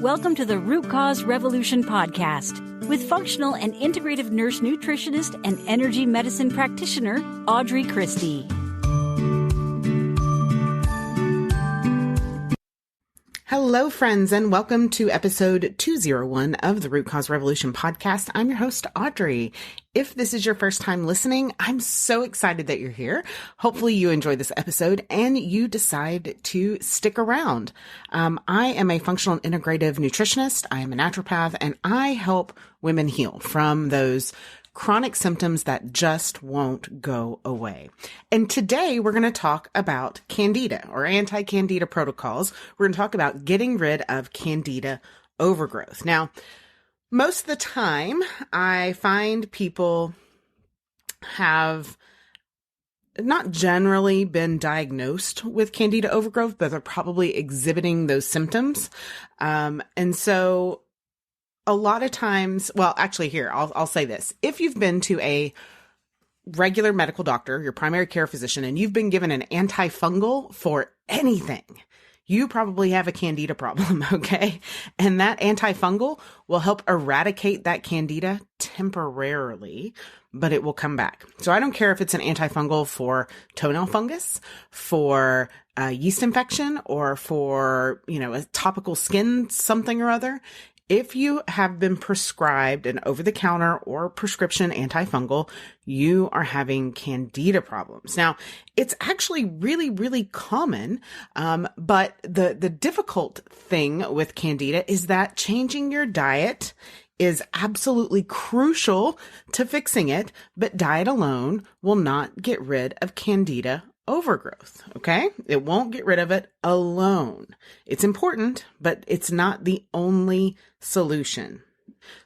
Welcome to the Root Cause Revolution podcast with functional and integrative nurse nutritionist and energy medicine practitioner, Audrey Christie. Hello, friends, and welcome to episode 201 of the Root Cause Revolution podcast. I'm your host, Audrey. If this is your first time listening, I'm so excited that you're here. Hopefully you enjoy this episode and you decide to stick around. I am a functional and integrative nutritionist. I am a naturopath, and I help women heal from those chronic symptoms that just won't go away. And today we're going to talk about Candida or Anti-Candida protocols. We're going to talk about getting rid of Candida overgrowth. Now, most of the time I find people have not generally been diagnosed with Candida overgrowth, but they're probably exhibiting those symptoms. And so a lot of times, well, actually here, I'll say this. If you've been to a regular medical doctor, your primary care physician, and you've been given an antifungal for anything, you probably have a Candida problem, okay? And that antifungal will help eradicate that Candida temporarily, but it will come back. So I don't care if it's an antifungal for toenail fungus, for a yeast infection, or for, a topical skin something or other. If you have been prescribed an over-the-counter or prescription antifungal, you are having Candida problems. Now, it's actually really, really common, but the difficult thing with Candida is that changing your diet is absolutely crucial to fixing it, but diet alone will not get rid of Candida overgrowth. Okay. It won't get rid of it alone. It's important, but it's not the only solution.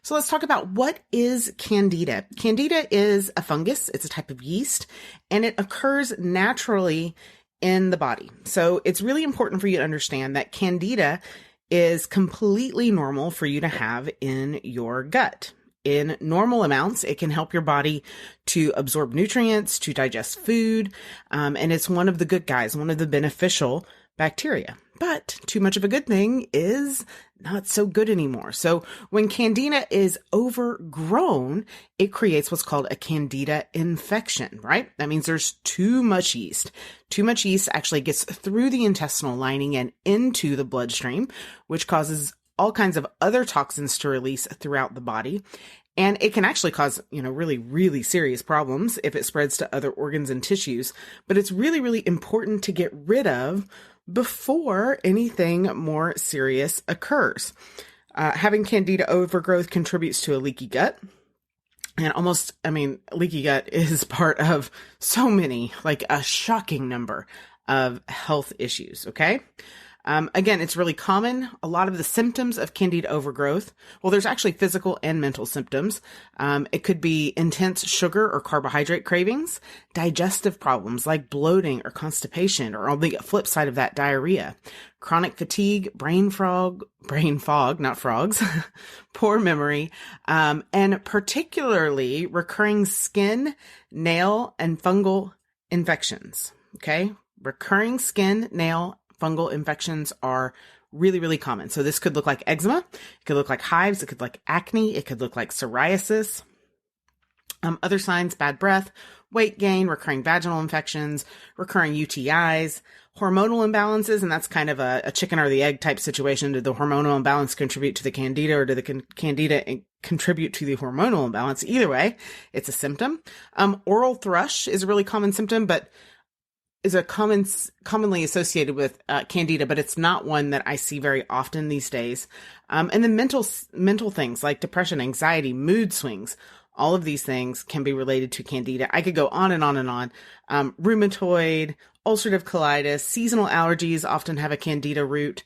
So let's talk about what is Candida. Candida is a fungus. It's a type of yeast, and it occurs naturally in the body. So it's really important for you to understand that Candida is completely normal for you to have in your gut. In normal amounts, it can help your body to absorb nutrients, to digest food, and it's one of the good guys, one of the beneficial bacteria. But too much of a good thing is not so good anymore. So when Candida is overgrown, it creates what's called a Candida infection, right? That means there's too much yeast. Too much yeast actually gets through the intestinal lining and into the bloodstream, which causes all kinds of other toxins to release throughout the body. And it can actually cause, really, really serious problems if it spreads to other organs and tissues. But it's really, really important to get rid of before anything more serious occurs. Having Candida overgrowth contributes to a leaky gut. And leaky gut is part of so many, like a shocking number of health issues, okay? Again, it's really common. A lot of the symptoms of Candida overgrowth, well, there's actually physical and mental symptoms. It could be intense sugar or carbohydrate cravings, digestive problems like bloating or constipation, or on the flip side of that, diarrhea, chronic fatigue, brain fog, not frogs, poor memory, and particularly recurring skin, nail, and fungal infections. Okay. Recurring skin, nail, fungal infections are really, really common. So this could look like eczema. It could look like hives. It could look like acne. It could look like psoriasis. Other signs, bad breath, weight gain, recurring vaginal infections, recurring UTIs, hormonal imbalances. And that's kind of a chicken or the egg type situation. Did the hormonal imbalance contribute to the Candida, or did the Candida contribute to the hormonal imbalance? Either way, it's a symptom. Oral thrush is a really common symptom, but is commonly associated with Candida, but it's not one that I see very often these days. And then mental things like depression, anxiety, mood swings, all of these things can be related to Candida. I could go on and on and on. Rheumatoid, ulcerative colitis, seasonal allergies often have a Candida root.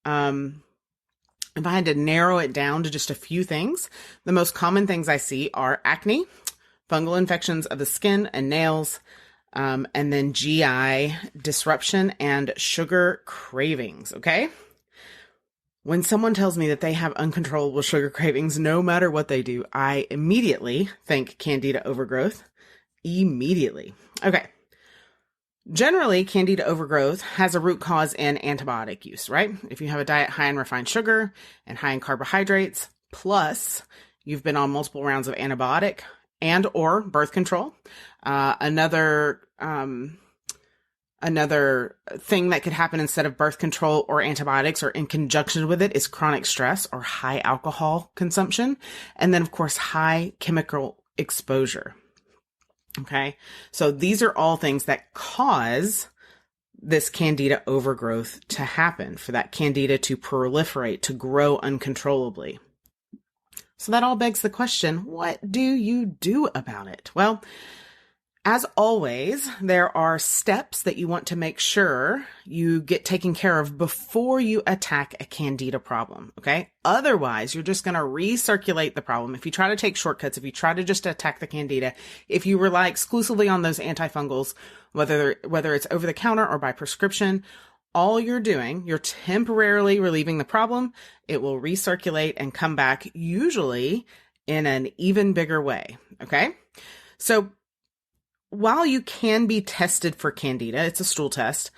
If I had to narrow it down to just a few things, the most common things I see are acne, fungal infections of the skin and nails, and then GI disruption and sugar cravings, okay? When someone tells me that they have uncontrollable sugar cravings, no matter what they do, I immediately think Candida overgrowth. Immediately. Okay. Generally, Candida overgrowth has a root cause in antibiotic use, right? If you have a diet high in refined sugar and high in carbohydrates, plus you've been on multiple rounds of antibiotic and or birth control. Another thing that could happen instead of birth control or antibiotics or in conjunction with it is chronic stress or high alcohol consumption. And then, of course, high chemical exposure. Okay. So these are all things that cause this Candida overgrowth to happen, for that Candida to proliferate, to grow uncontrollably. So that all begs the question, what do you do about it? Well, as always, there are steps that you want to make sure you get taken care of before you attack a Candida problem, okay? Otherwise, you're just going to recirculate the problem. If you try to take shortcuts, if you try to just attack the Candida, if you rely exclusively on those antifungals, whether it's over the counter or by prescription, all you're doing, you're temporarily relieving the problem. It will recirculate and come back, usually in an even bigger way, okay? So while you can be tested for Candida, it's a stool test.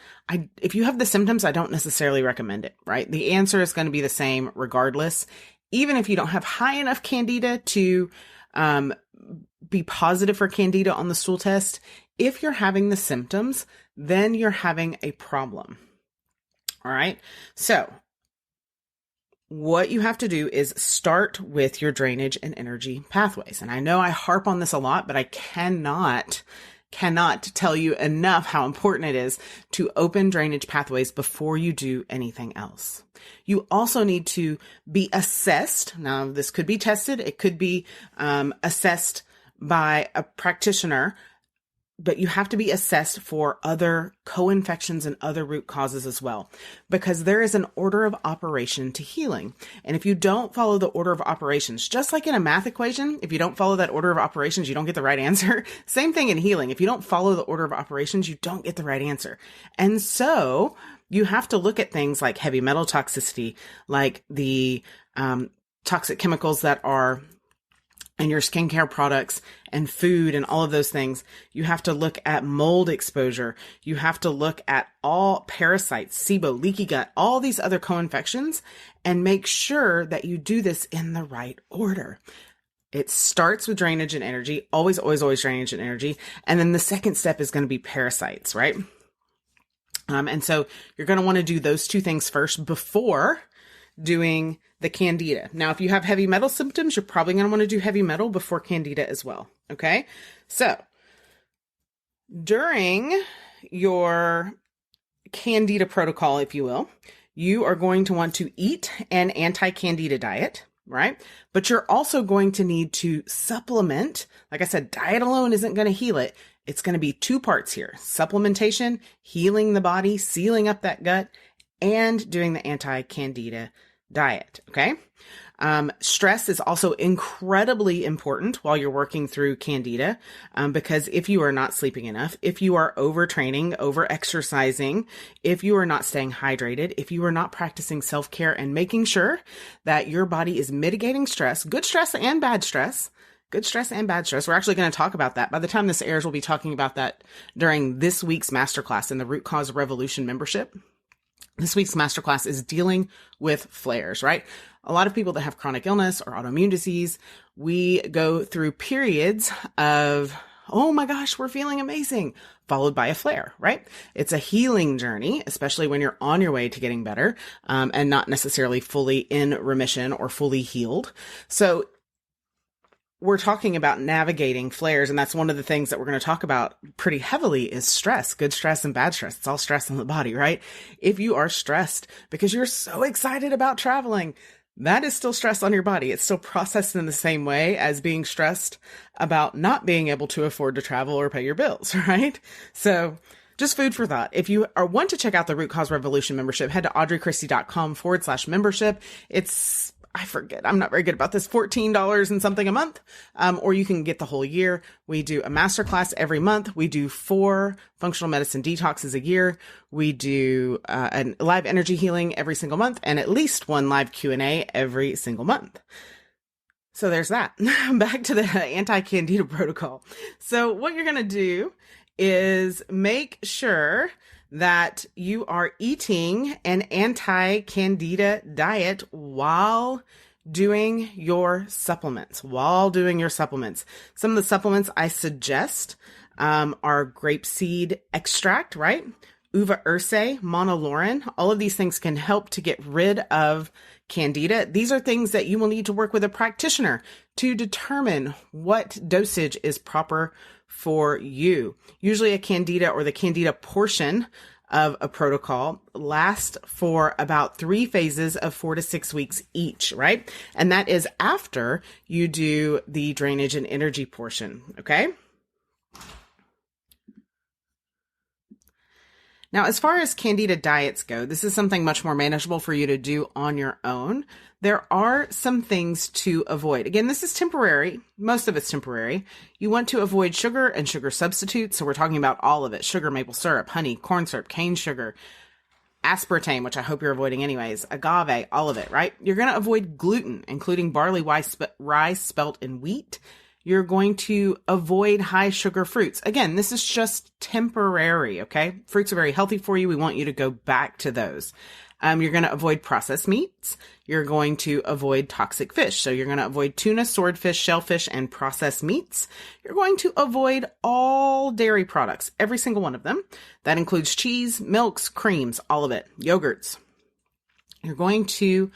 If you have the symptoms, I don't necessarily recommend it, right? The answer is going to be the same regardless. Even if you don't have high enough Candida to be positive for Candida on the stool test, if you're having the symptoms, then you're having a problem. All right. So what you have to do is start with your drainage and energy pathways. And I know I harp on this a lot, but I cannot tell you enough how important it is to open drainage pathways before you do anything else. You also need to be assessed. Now, this could be tested. It could be assessed by a practitioner, but you have to be assessed for other co-infections and other root causes as well, because there is an order of operation to healing. And if you don't follow the order of operations, just like in a math equation, if you don't follow that order of operations, you don't get the right answer. Same thing in healing. If you don't follow the order of operations, you don't get the right answer. And so you have to look at things like heavy metal toxicity, like the toxic chemicals that are and your skincare products and food and all of those things. You have to look at mold exposure. You have to look at all parasites, SIBO, leaky gut, all these other co-infections, and make sure that you do this in the right order. It starts with drainage and energy, always drainage and energy. And then the second step is going to be parasites, right? And so you're going to want to do those two things first before doing the Candida. Now, if you have heavy metal symptoms, you're probably going to want to do heavy metal before Candida as well. Okay. So during your Candida protocol, if you will, you are going to want to eat an anti-Candida diet, right? But you're also going to need to supplement. Like I said, diet alone isn't going to heal it. It's going to be two parts here: supplementation, healing the body, sealing up that gut, and doing the anti-Candida diet. Okay. Stress is also incredibly important while you're working through Candida, because if you are not sleeping enough, if you are overtraining, over exercising, if you are not staying hydrated, if you are not practicing self-care and making sure that your body is mitigating stress, good stress and bad stress, we're actually going to talk about that. By the time this airs, we'll be talking about that during this week's masterclass in the Root Cause Revolution membership. This week's masterclass is dealing with flares, right? A lot of people that have chronic illness or autoimmune disease, we go through periods of, oh my gosh, we're feeling amazing, followed by a flare, right? It's a healing journey, especially when you're on your way to getting better, and not necessarily fully in remission or fully healed. So we're talking about navigating flares, and that's one of the things that we're going to talk about pretty heavily is stress, good stress and bad stress. It's all stress in the body, right? If you are stressed because you're so excited about traveling, that is still stress on your body. It's still processed in the same way as being stressed about not being able to afford to travel or pay your bills, right? So just food for thought. If you want to check out the Root Cause Revolution membership, head to audreychristie.com/membership. It's, I forget, I'm not very good about this, $14 and something a month, or you can get the whole year. We do a masterclass every month. We do 4 functional medicine detoxes a year. We do a live energy healing every single month, and at least 1 live Q&A every single month. So there's that. Back to the Anti-Candida Protocol. So what you're going to do is make sure that you are eating an anti-Candida diet while doing your supplements. Some of the supplements I suggest are grapeseed extract, right? Uva ursae, monolaurin. All of these things can help to get rid of Candida. These are things that you will need to work with a practitioner to determine what dosage is proper for you. Usually a Candida or the Candida portion of a protocol lasts for about 3 phases of 4 to 6 weeks each, right? And that is after you do the drainage and energy portion, okay? Now, as far as Candida diets go, this is something much more manageable for you to do on your own. There are some things to avoid. Again, this is temporary. Most of it's temporary. You want to avoid sugar and sugar substitutes. So we're talking about all of it. Sugar, maple syrup, honey, corn syrup, cane sugar, aspartame, which I hope you're avoiding anyways, agave, all of it, right? You're going to avoid gluten, including barley, rye, spelt, and wheat. You're going to avoid high sugar fruits. Again, this is just temporary, okay? Fruits are very healthy for you. We want you to go back to those. You're going to avoid processed meats. You're going to avoid toxic fish. So you're going to avoid tuna, swordfish, shellfish, and processed meats. You're going to avoid all dairy products, every single one of them. That includes cheese, milks, creams, all of it, yogurts. You're going to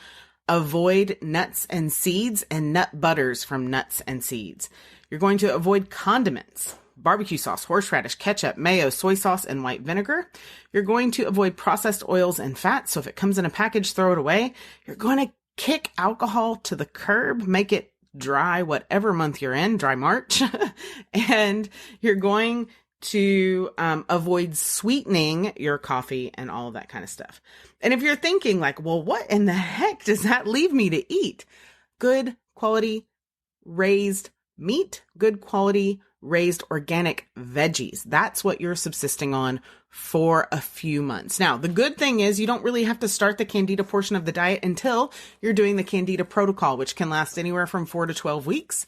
avoid nuts and seeds and nut butters from nuts and seeds. You're going to avoid condiments, barbecue sauce, horseradish, ketchup, mayo, soy sauce, and white vinegar. You're going to avoid processed oils and fats. So if it comes in a package, throw it away. You're going to kick alcohol to the curb, make it dry, whatever month you're in, dry March. And you're going to avoid sweetening your coffee and all of that kind of stuff. And if you're thinking like, well, what in the heck does that leave me to eat? Good quality raised meat, good quality raised organic veggies. That's what you're subsisting on for a few months. Now, the good thing is you don't really have to start the Candida portion of the diet until you're doing the Candida Protocol, which can last anywhere from 4 to 12 weeks.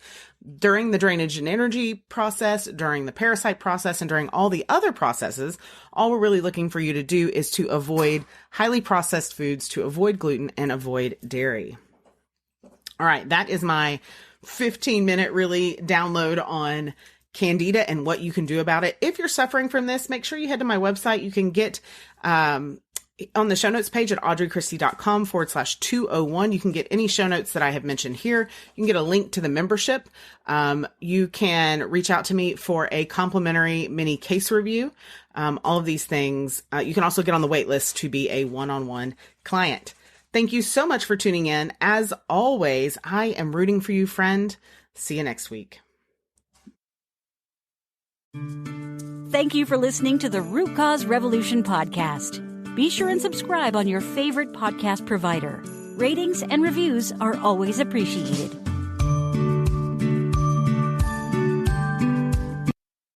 During the drainage and energy process, during the parasite process, and during all the other processes, all we're really looking for you to do is to avoid highly processed foods, to avoid gluten, and avoid dairy. All right, that is my 15-minute really download on Candida and what you can do about it. If you're suffering from this, make sure you head to my website. You can get on the show notes page at audreychristie.com/201. You can get any show notes that I have mentioned here. You can get a link to the membership. You can reach out to me for a complimentary mini case review. All of these things. You can also get on the wait list to be a one-on-one client. Thank you so much for tuning in. As always, I am rooting for you, friend. See you next week. Thank you for listening to the Root Cause Revolution podcast. Be sure and subscribe on your favorite podcast provider. Ratings and reviews are always appreciated.